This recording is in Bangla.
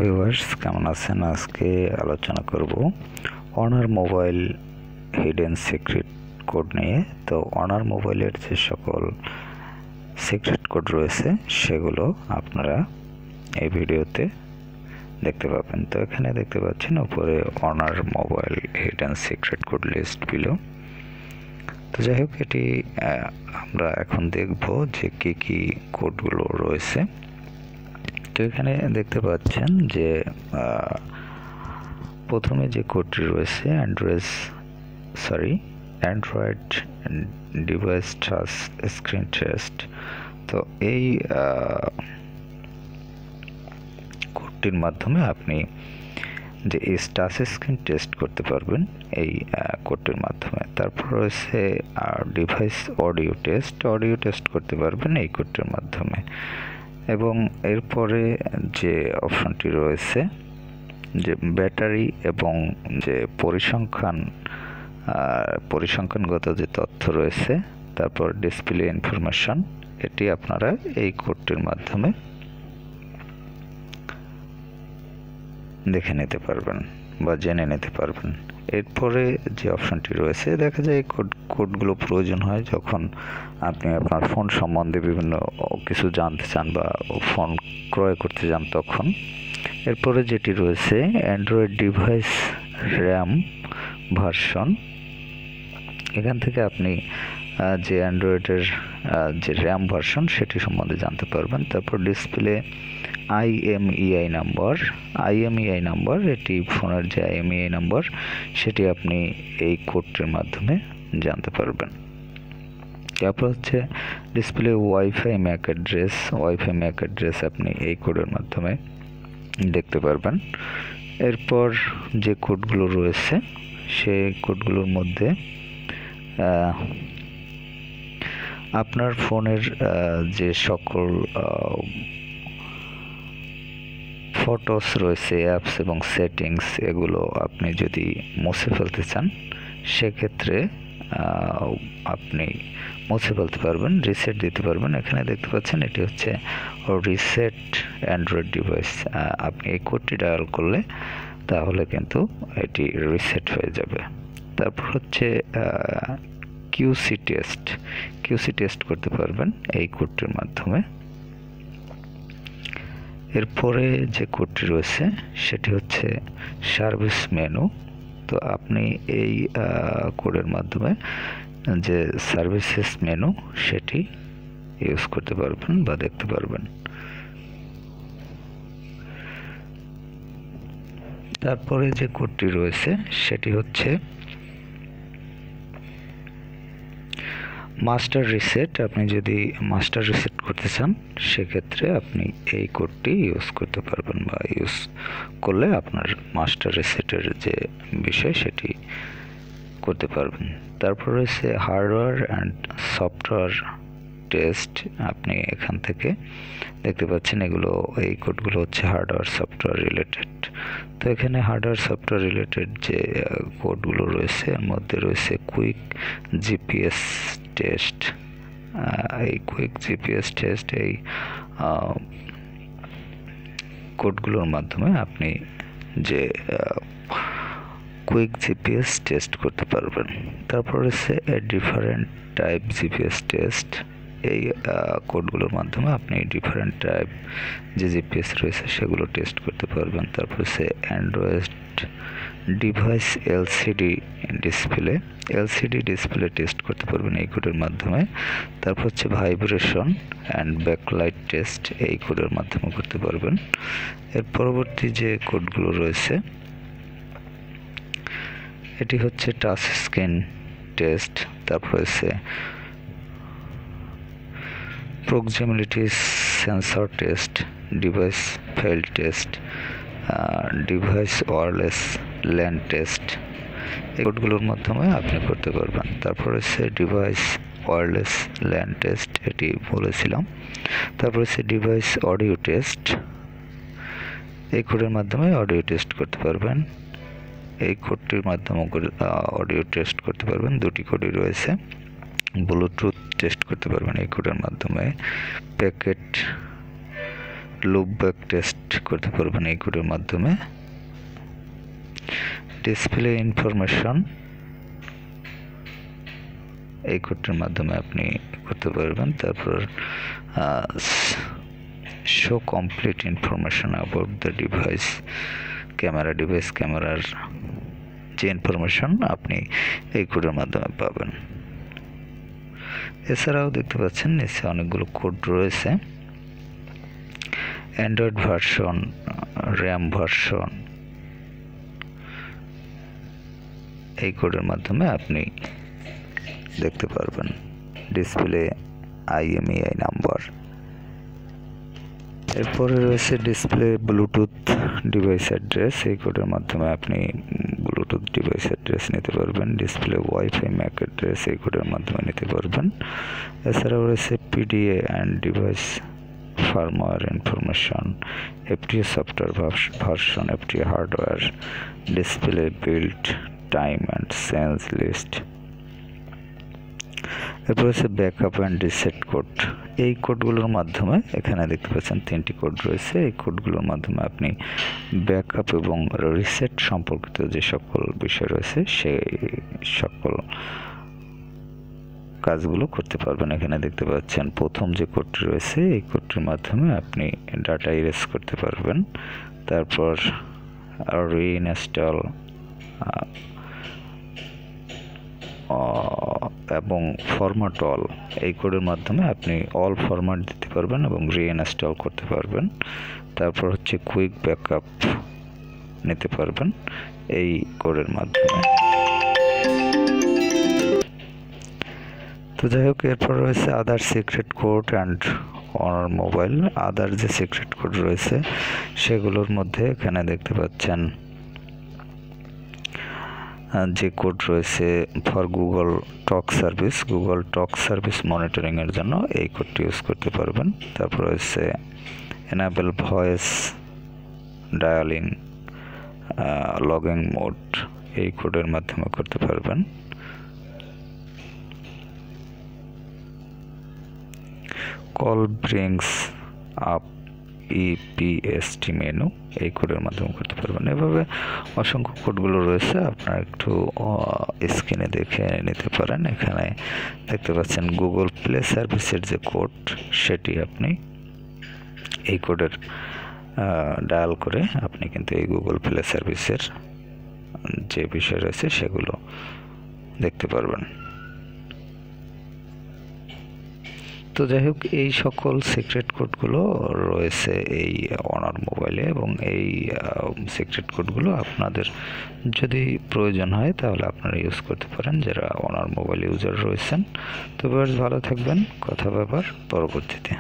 ভিউয়ার্স কেমন আছেন? আজকে আলোচনা করব honour mobile hidden secret code নিয়ে। তো অনার মোবাইলের যে সকল সিক্রেট কোড রয়েছে সেগুলো আপনারা এই ভিডিওতে দেখতে পাবেন। তো এখানে দেখতে পাচ্ছেন উপরে অনার mobile hidden secret code list below. তো যাই হোক, এটি আমরা এখন দেখব যে কি কোডগুলো রয়েছে। তো এখানে দেখতে পাচ্ছেন যে প্রথমে যে কোডটি রয়েছে Android device touch screen test. তো এই কোডটির মাধ্যমে আপনি যে এই টাচ স্ক্রিন টেস্ট করতে পারবেন এই কোডটির মাধ্যমে। তারপর রয়েছে ডিভাইস অডিও টেস্ট করতে পারবেন এই কোডটির মাধ্যমে। এবং এরপরে যে অপশনটি রয়েছে যে ব্যাটারি এবং যে পরিসংখ্যানগত যে তথ্য রয়েছে, তারপর ডিসপ্লে ইনফরমেশন, এটি আপনারা এই কোডটির মাধ্যমে দেখে নিতে পারবেন বা জেনে নিতে পারবেন। এরপরে যে অপশনটি রয়েছে, দেখা যায় এই কোডগুলো প্রয়োজন হয় যখন আপনি আপনার ফোন সম্বন্ধে বিভিন্ন কিছু জানতে চান বা ফোন ক্রয় করতে চান তখন। এরপরে যেটি রয়েছে অ্যান্ড্রয়েড ডিভাইস র্যাম ভার্সন, এখান থেকে আপনি যে অ্যান্ড্রয়েডের যে র্যাম ভার্সন সেটি সম্বন্ধে জানতে পারবেন। তারপর ডিসপ্লে IMEI নাম্বার, এটি ফোনের যে IMEI নাম্বার সেটি আপনি এই কোডটির মাধ্যমে জানতে পারবেন। তারপর হচ্ছে ডিসপ্লে ওয়াইফাই ম্যাক অ্যাড্রেস আপনি এই কোডের মাধ্যমে দেখতে পারবেন। এরপর যে কোডগুলো রয়েছে সেই কোডগুলোর মধ্যে আপনার ফোনের যে সকল ফটোস রয়েছে, অ্যাপস এবং সেটিংস, এগুলো আপনি যদি মুছে ফেলতে চান সেক্ষেত্রে আপনি মুছে ফেলতে পারবেন, রিসেট দিতে পারবেন। এখানে দেখতে পাচ্ছেন এটি হচ্ছে রিসেট অ্যান্ড্রয়েড ডিভাইস। আপনি এই কোডটি ডায়াল করলে তাহলে কিন্তু এটি রিসেট হয়ে যাবে। তারপর হচ্ছে কিউসি টেস্ট করতে পারবেন এই কোডটির মাধ্যমে। এরপরে যে কোডটি রয়েছে সেটি হচ্ছে সার্ভিস মেনু। তো আপনি এই কোডের মাধ্যমে যে সার্ভিসেস মেনু সেটি ইউজ করতে পারবেন বা দেখতে পারবেন। তারপরে যে কোডটি রয়েছে সেটি হচ্ছে মাস্টার রিসেট। আপনি যদি মাস্টার রিসেট করতে চান সেক্ষেত্রে আপনি এই কোডটি ইউজ করতে পারবেন বা ইউজ করলে আপনার মাস্টার রিসেটের যে বিষয় সেটি করতে পারবেন। তারপর রয়েছে হার্ডওয়্যার অ্যান্ড সফটওয়্যার টেস্ট। আপনি এখান থেকে দেখতে পাচ্ছেন এই কোডগুলো হচ্ছে হার্ডওয়্যার সফটওয়্যার রিলেটেড। তো এখানে হার্ডওয়্যার সফটওয়্যার রিলেটেড যে কোডগুলো রয়েছে এর মধ্যে রয়েছে কুইক জিপিএস টেস্ট। এই কুইক জিপিএস টেস্ট এই কোডগুলোর মাধ্যমে আপনি যে কুইক জিপিএস টেস্ট করতে পারবেন। তারপর রয়েছে ডিফারেন্ট টাইপ জিপিএস টেস্ট। এই কোডগুলোর মাধ্যমে আপনি ডিফারেন্ট টাইপ যে জিপিএস রয়েছে সেগুলো টেস্ট করতে পারবেন। তারপর হচ্ছে Android device LCD display test করতে পারবেন এই কোডের মাধ্যমে। তারপর হচ্ছে ভাইব্রেশন অ্যান্ড ব্যাকলাইট টেস্ট এই কোডের মাধ্যমে করতে পারবেন। এর পরবর্তী যে কোডগুলো রয়েছে এটি হচ্ছে টাচ স্ক্রিন টেস্ট। তারপর হচ্ছে proximity sensor test, device file test, device wireless LAN test. এই কোডগুলোর মাধ্যমে আপনি করতে পারবেন। তারপর হচ্ছে ডিভাইস ওয়্যারলেস ল্যান টেস্ট, এটি বলেছিলাম। তারপর হচ্ছে ডিভাইস অডিও টেস্ট, এই কোডের মাধ্যমে অডিও টেস্ট করতে পারবেন। এই কোডটির মাধ্যমে অডিও টেস্ট করতে পারবেন। দুটি কোডই রয়েছে। ব্লুটুথ টেস্ট করতে পারবেন এই কোডের মাধ্যমে। প্যাকেট লুপ ব্যাক টেস্ট করতে পারবেন এই কোডের মাধ্যমে। ডিসপ্লে ইনফরমেশন এই কোডটির মাধ্যমে আপনি করতে পারবেন। তারপর show complete information about the device, ক্যামেরার যে ইনফরমেশন আপনি এই কোডের মাধ্যমে পাবেন। এছাড়াও দেখতে পাচ্ছেন নিচে অনেকগুলো কোড রয়েছে। অ্যান্ড্রয়েড ভার্সন, র্যাম ভার্সন, এই কোডের মাধ্যমে আপনি দেখতে পারবেন। Display IMEI number. এরপরে রয়েছে ডিসপ্লে ব্লুটুথ ডিভাইস অ্যাড্রেস, এই কোডের মাধ্যমে আপনি ব্লুটুথ ডিভাইস অ্যাড্রেস নিতে পারবেন। ডিসপ্লে ওয়াইফাই ম্যাক অ্যাড্রেস এই কোডের মাধ্যমে নিতে পারবেন। এছাড়াও রয়েছে PDA and device firmware information, FTA software version, FTA hardware, display build time and sense list. এরপর হচ্ছে ব্যাকআপ অ্যান্ড রিসেট কোড। এই কোডগুলোর মাধ্যমে এখানে দেখতে পাচ্ছেন 3টি কোড রয়েছে। এই কোডগুলোর মাধ্যমে আপনি ব্যাকআপ এবং রিসেট সম্পর্কিত যে সকল বিষয় রয়েছে সেই সকল কাজগুলো করতে পারবেন। এখানে দেখতে পাচ্ছেন প্রথম যে কোডটি রয়েছে এই কোডটির মাধ্যমে আপনি ডাটা ইরেজ করতে পারবেন। তারপর রিইনস্টল এবং ফরম্যাট অল, এই কোডের মাধ্যমে আপনি অল ফরম্যাট দিতে পারবেন এবং রিইনস্টল করতে পারবেন। তারপর হচ্ছে কুইক ব্যাকআপ নিতে পারবেন এই কোডের মাধ্যমে। তো যাই হোক, এরপর রয়েছে other secret code and Honor mobile. Other যে সিক্রেট কোড রয়েছে সেগুলোর মধ্যে এখানে দেখতে পাচ্ছেন যে কোড রয়েছে ফর গুগল টক সার্ভিস মনিটরিংয়ের জন্য এই কোডটি ইউজ করতে পারবেন। তারপর রয়েছে enable voice dialing logging mode, এই কোডের মাধ্যমে করতে পারবেন। Call brings up EPST menu, এই কোডের মাধ্যমে করতে পারবেন। এভাবে অসংখ্য কোডগুলো রয়েছে, আপনারা একটু স্ক্রিনে দেখে নিতে পারেন। এখানে দেখতে পাচ্ছেন গুগল প্লে সার্ভিসের যে কোড সেটি আপনি এই কোডের ডায়াল করে আপনি কিন্তু এই গুগল প্লে সার্ভিসের যে বিষয় রয়েছে সেগুলো দেখতে পারবেন। তো যাই হোক, এই সকল সিক্রেট কোডগুলো রয়েছে এই অনার মোবাইলে এবং এই সিক্রেট কোডগুলো আপনাদের যদি প্রয়োজন হয় তাহলে আপনারা ইউজ করতে পারেন যারা অনার মোবাইল ইউজার রয়েছেন। তো বেশ ভালো থাকবেন, কথা ব্যাপার পরবর্তীতে।